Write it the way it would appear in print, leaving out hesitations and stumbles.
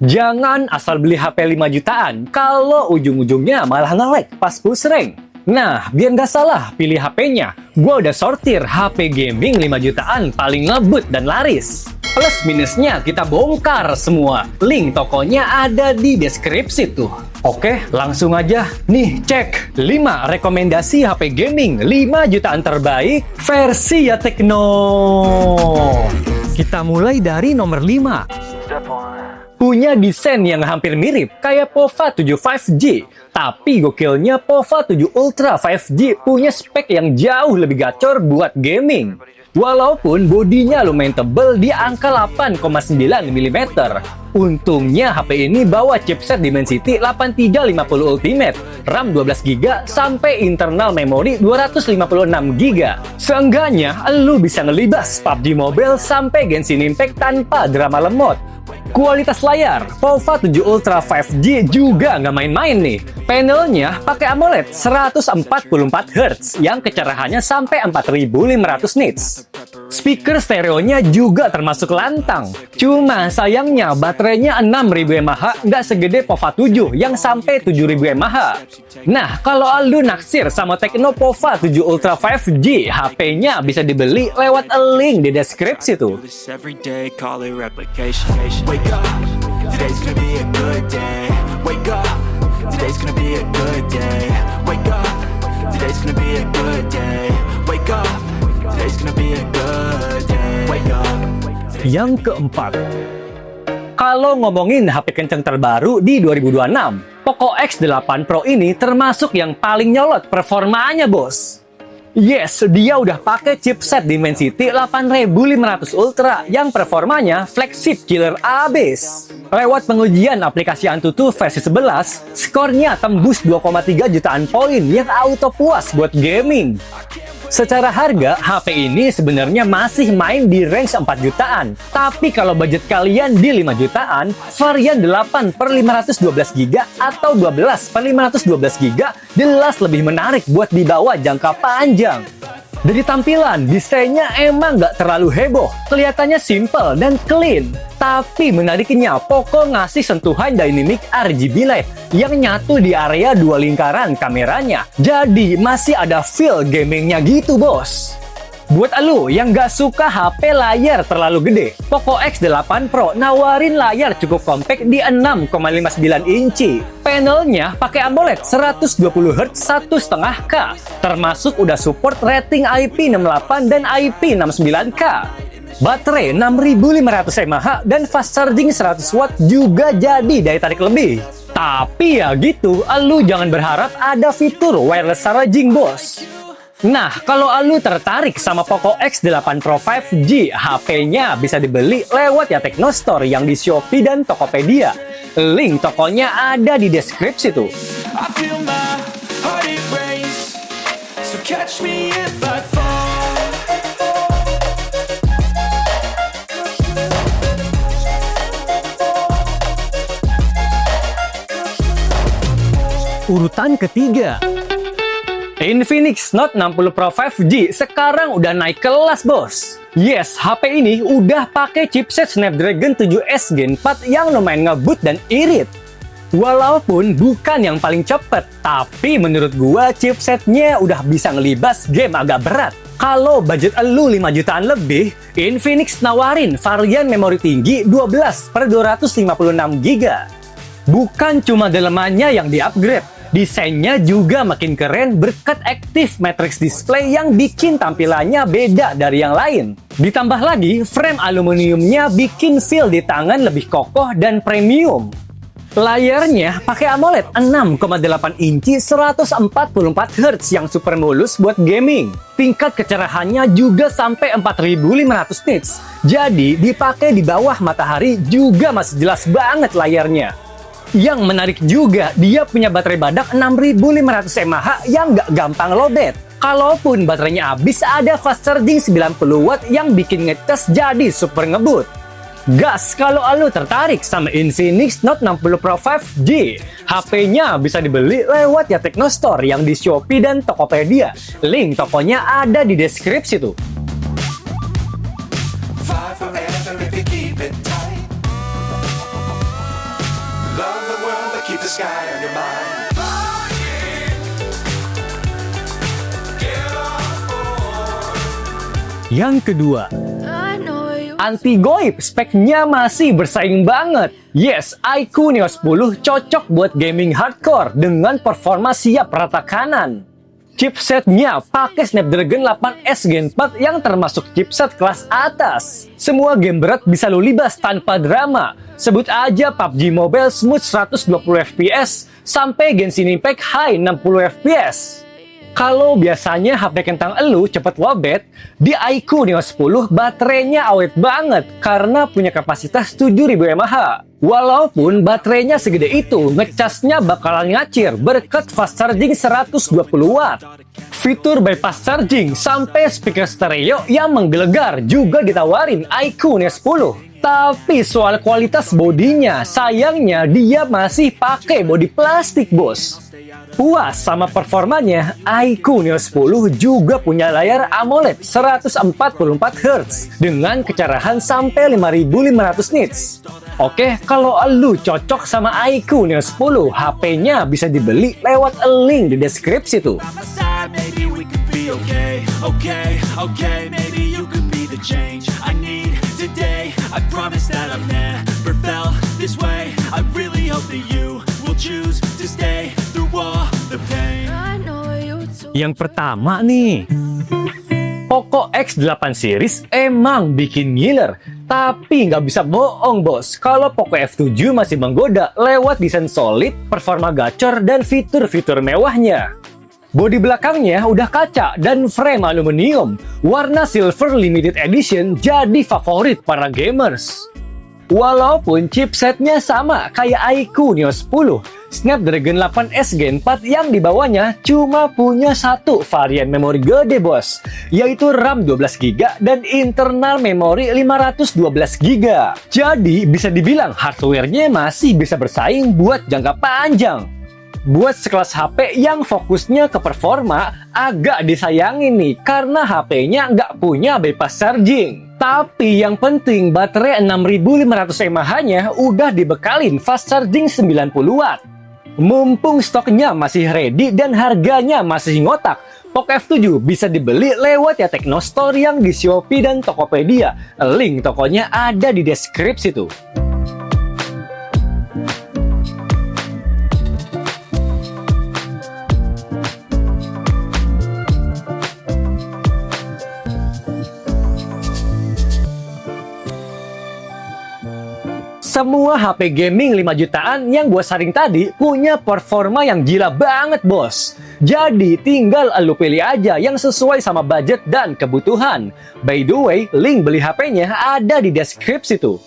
Jangan asal beli HP 5 jutaan kalau ujung-ujungnya malah nge-lag pas push rank. Nah, biar nggak salah pilih HP-nya, gua udah sortir HP gaming 5 jutaan paling ngebut dan laris. Plus minusnya kita bongkar semua. Link tokonya ada di deskripsi tuh. Oke, langsung aja. Nih, cek 5 rekomendasi HP gaming 5 jutaan terbaik versi ya Tekno. Kita mulai dari nomor 5. Punya desain yang hampir mirip kayak POVA 7 5G. Tapi gokilnya POVA 7 Ultra 5G punya spek yang jauh lebih gacor buat gaming. Walaupun bodinya lumayan tebel di angka 8,9 mm. Untungnya HP ini bawa chipset Dimensity 8350 Ultimate, RAM 12GB sampai internal memori 256GB. Seenggaknya lu bisa ngelibas PUBG Mobile sampai Genshin Impact tanpa drama lemot. Kualitas layar, POVA 7 Ultra 5G juga nggak main-main nih. Panelnya pakai AMOLED 144Hz yang kecerahannya sampai 4500 nits. Speaker stereonya juga termasuk lantang. Cuma sayangnya baterainya 6000 mAh nggak segede POVA 7 yang sampai 7000 mAh. Nah, kalau lu naksir sama Tekno POVA 7 Ultra 5G, HP-nya bisa dibeli lewat link di deskripsi tuh. Wake up, today's gonna be a good day. Wake up, today's gonna be a good day. Wake up, today's gonna be a good day. Wake up, today's gonna be a good day. Wake up. Yang keempat, kalau ngomongin HP kenceng terbaru di 2026, Poco X8 Pro ini termasuk yang paling nyolot performanya, bos. Yes, dia udah pakai chipset Dimensity 8500 Ultra yang performanya flagship killer abis. Lewat pengujian aplikasi Antutu versi 11, skornya tembus 2,3 jutaan poin yang auto puas buat gaming. Secara harga, HP ini sebenarnya masih main di range 4 jutaan. Tapi kalau budget kalian di 5 jutaan, varian 8/512GB atau 12/512GB jelas lebih menarik buat dibawa jangka panjang. Dari tampilan, desainnya emang nggak terlalu heboh, kelihatannya simple dan clean. Tapi menariknya, Poco ngasih sentuhan dynamic RGB light yang nyatu di area 2 lingkaran kameranya. Jadi masih ada feel gamingnya gitu, bos. Buat elu yang nggak suka HP layar terlalu gede, Poco X8 Pro nawarin layar cukup kompak di 6,59 inci. Panelnya pakai AMOLED 120Hz 1,5K, termasuk udah support rating IP68 dan IP69K. Baterai 6500 mAh dan fast charging 100W juga jadi daya tarik lebih. Tapi ya gitu, elu jangan berharap ada fitur wireless charging, bos. Nah, kalau lu tertarik sama Poco X8 Pro 5G, HP-nya bisa dibeli lewat ya Tekno Store yang di Shopee dan Tokopedia. Link tokonya ada di deskripsi tuh. I feel my heart it race. So catch me if I fall. Urutan ketiga, Infinix Note 60 Pro 5G sekarang udah naik kelas, bos. Yes, HP ini udah pakai chipset Snapdragon 7S Gen 4 yang lumayan ngebut dan irit. Walaupun bukan yang paling cepet, tapi menurut gua chipsetnya udah bisa ngelibas game agak berat. Kalau budget elu 5 jutaan lebih, Infinix nawarin varian memori tinggi 12/256GB. Bukan cuma dalemannya yang di-upgrade, desainnya juga makin keren berkat Active Matrix Display yang bikin tampilannya beda dari yang lain. Ditambah lagi, frame aluminiumnya bikin feel di tangan lebih kokoh dan premium. Layarnya pakai AMOLED 6,8 inci 144Hz yang super mulus buat gaming. Tingkat kecerahannya juga sampai 4500 nits. Jadi dipakai di bawah matahari juga masih jelas banget layarnya. Yang menarik juga, dia punya baterai badak 6500 mAh yang nggak gampang lowbat. Kalaupun baterainya habis, ada fast charging 90W yang bikin ngecas jadi super ngebut. Gas kalau lu tertarik sama Infinix Note 60 Pro 5G. HP-nya bisa dibeli lewat ya Tekno Store yang di Shopee dan Tokopedia. Link tokonya ada di deskripsi tuh. Fly forever if you keep it tight. sky on your mind. Yang kedua, I know you. anti goib, speknya masih bersaing banget. Yes, iQOO Neo 10 cocok buat gaming hardcore dengan performa siap rata kanan. Chipsetnya pakai Snapdragon 8S Gen 4 yang termasuk chipset kelas atas. Semua game berat bisa lo libas tanpa drama. Sebut aja PUBG Mobile smooth 120 fps sampai Genshin Impact high 60 fps. Kalau biasanya HP kentang elu cepet lowbat, di iQOO Neo 10 baterainya awet banget karena punya kapasitas 7000 mAh. Walaupun baterainya segede itu, ngecasnya bakalan ngacir berkat fast charging 120 watt. Fitur bypass charging sampai speaker stereo yang menggelegar juga ditawarin iQOO Neo 10. Tapi soal kualitas bodinya, sayangnya dia masih pakai bodi plastik, bos. Puas sama performanya, iQOO Neo 10 juga punya layar AMOLED 144Hz dengan kecerahan sampai 5500 nits. Oke, kalau lu cocok sama iQOO Neo 10, HP-nya bisa dibeli lewat link di deskripsi tuh. By my side, maybe we could be okay. Okay, maybe you could be the change I need today. I promise that I've never felt this way. I really hope that you will choose to stay through all the pain. I know you too. Yang pertama nih, Poco X8 series emang bikin ngiler. Tapi nggak bisa bohong, bos. Kalau Poco F7 masih menggoda lewat desain solid, performa gacor, dan fitur-fitur mewahnya. Bodi belakangnya udah kaca dan frame aluminium. Warna silver limited edition jadi favorit para gamers. Walaupun chipsetnya sama kayak iQOO Neo 10, Snapdragon 8S Gen 4 yang dibawanya cuma punya satu varian memori gede, bos, yaitu RAM 12GB dan internal memori 512GB. Jadi bisa dibilang hardware-nya masih bisa bersaing buat jangka panjang. Buat sekelas HP yang fokusnya ke performa, agak disayangin nih karena HP-nya nggak punya bypass charging. Tapi yang penting baterai 6500 mAh-nya udah dibekalin fast charging 90 watt. Mumpung stoknya masih ready dan harganya masih ngotak, Poco F7 bisa dibeli lewat ya Tekno Store yang di Shopee dan Tokopedia. Link tokonya ada di deskripsi tuh. Semua HP gaming 5 jutaan yang gue saring tadi punya performa yang gila banget, bos. Jadi tinggal lu pilih aja yang sesuai sama budget dan kebutuhan. By the way, link beli HP-nya ada di deskripsi tuh.